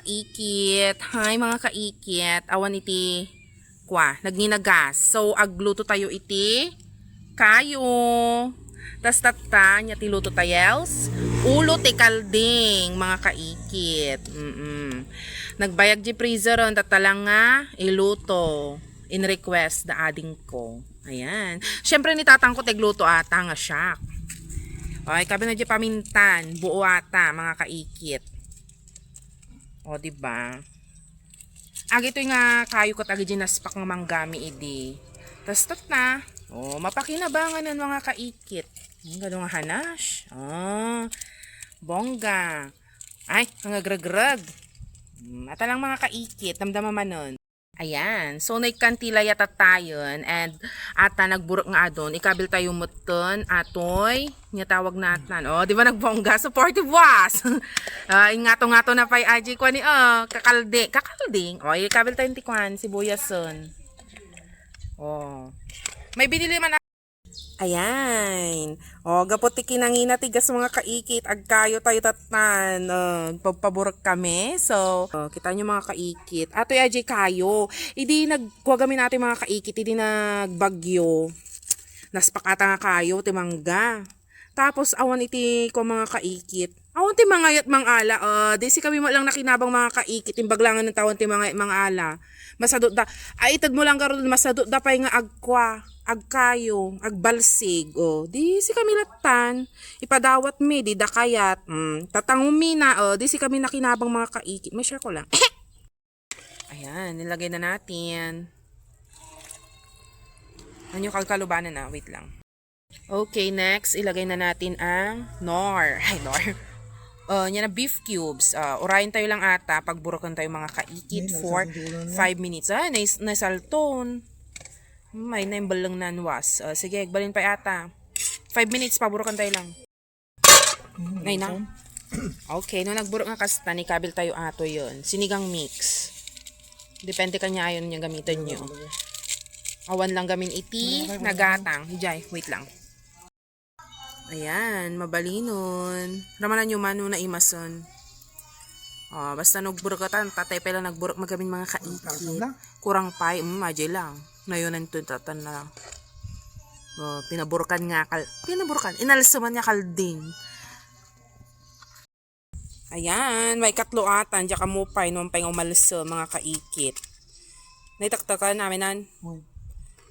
Kaikit. Hi mga kaikit. Awan iti nagninagas. So agluto tayo iti kayo. Tas tatta nya ti luto tayels. Ulo ti kalding mga kaikit. Nagbayag di freezer on tatalang nga iluto. In request da ading ko. Ayan. Syempre ni tatang ko tegluto ata nga siya. Okay, kabi na di pamintan. Buo ata mga kaikit. O, diba? Agi ito nga kayo ko tagi ginaspak ng manggami idi. Tas tat na. O, mapakinabangan ng mga kaikit. Ganun nga hanash. O, bongga. Ay, mga grag-grag. Ata lang mga kaikit. Damdama man nun. Ayan. So, naikantila yata tayon. And, ata nagburok nga adon. Ikabil tayo muton. Atoy. Tawag natin. O, di ba nagbongga? Supportive was. Ingato-ngato na pa'y aji ko ni, kakalding. O, ikabil tayo tikwan. Sibuyason. O. May binili man. Ayan. O, gapot kinangina tigas mga kaikit. Agkayo tayo tatan. Paborok kami. So, kita nyo mga kaikit. Ato'y aji kayo. Idi nagkuwagamin natin mga kaikit. Idi nagbagyo. Naspakata nga kayo. Timangga. Tapos, awan iti ko mga kaikit. Awan ti mga yat mga ala. Di si kami lang nakinabang mga kaikit. Imbaglangan ng tawan ti mga ala. Masadot da. Ay, itad mo lang karon masadot da pa'y nga agkwa. Agkayo, agbalsig, di si kami latan, ipadawat mi, di dakayat, tatangumi na, di si kami nakinabang mga kaikit, may share ko lang. Ayan, nilagay na natin. Ano yung kalkalubanan na, wait lang. Okay, next, ilagay na natin ang nor. Ay, nor. Yan na beef cubes. Urayin tayo lang ata, pagburokan tayo mga kaikit for 5 minutes. Naisalton. May naimbal lang nanwas. Sige, balin pa yata. 5 minutes, paburokan tayo lang. Ngay na. Okay, nung nagburok nga kasta, ikabil tayo ato yun. Sinigang mix. Depende kanya ayon yung gamitan nyo. Awan lang gamin iti, nagatang. Hijay, wait lang. Ayan, mabalinon. Ramanan nyo manu na imason. Basta nagburok ka tan, tatay pala nagburok magamin mga kaikit. Kurang pay, majay lang. Ngayon ang tatan na lang. Pinaburkan nga inalsuman niya kalding. Ayan, may katlo atan. Diyan ka mo pa, nung pa'y umalso, mga kaikit. Naitaktakan namin nan.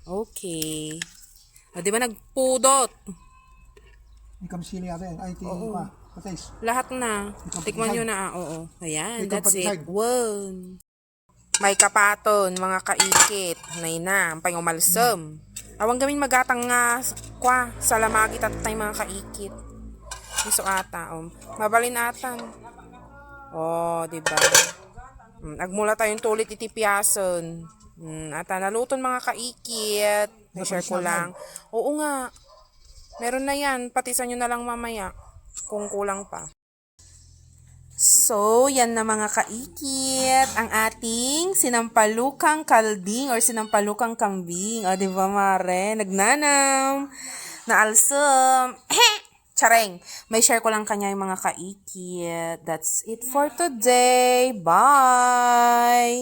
Okay. Di ba nagpudot? Ikamsili ate. Ay, tingin pa. Patis. Lahat na. Tikman nyo na. Oo. Ayan, that's it. Wow. May kapaton, mga kaikit. Na, ang umalsam. Awang gamin magatang nga, salamagi tatay mga kaikit. Iso ata, mabalin atan. Diba? Agmula tayong tulit itipiason. Ata, naluton mga kaikit. Na-share ko lang. Oo nga. Meron na yan. Patisan nyo na lang mamaya. Kung kulang pa. So, yan na mga kaikit, ang ating sinampalukang kalding or sinampalukang kambing. O, diba mare? Nagnanam. Naalsam. Chareng. May share ko lang kanya yung mga kaikit. That's it for today. Bye!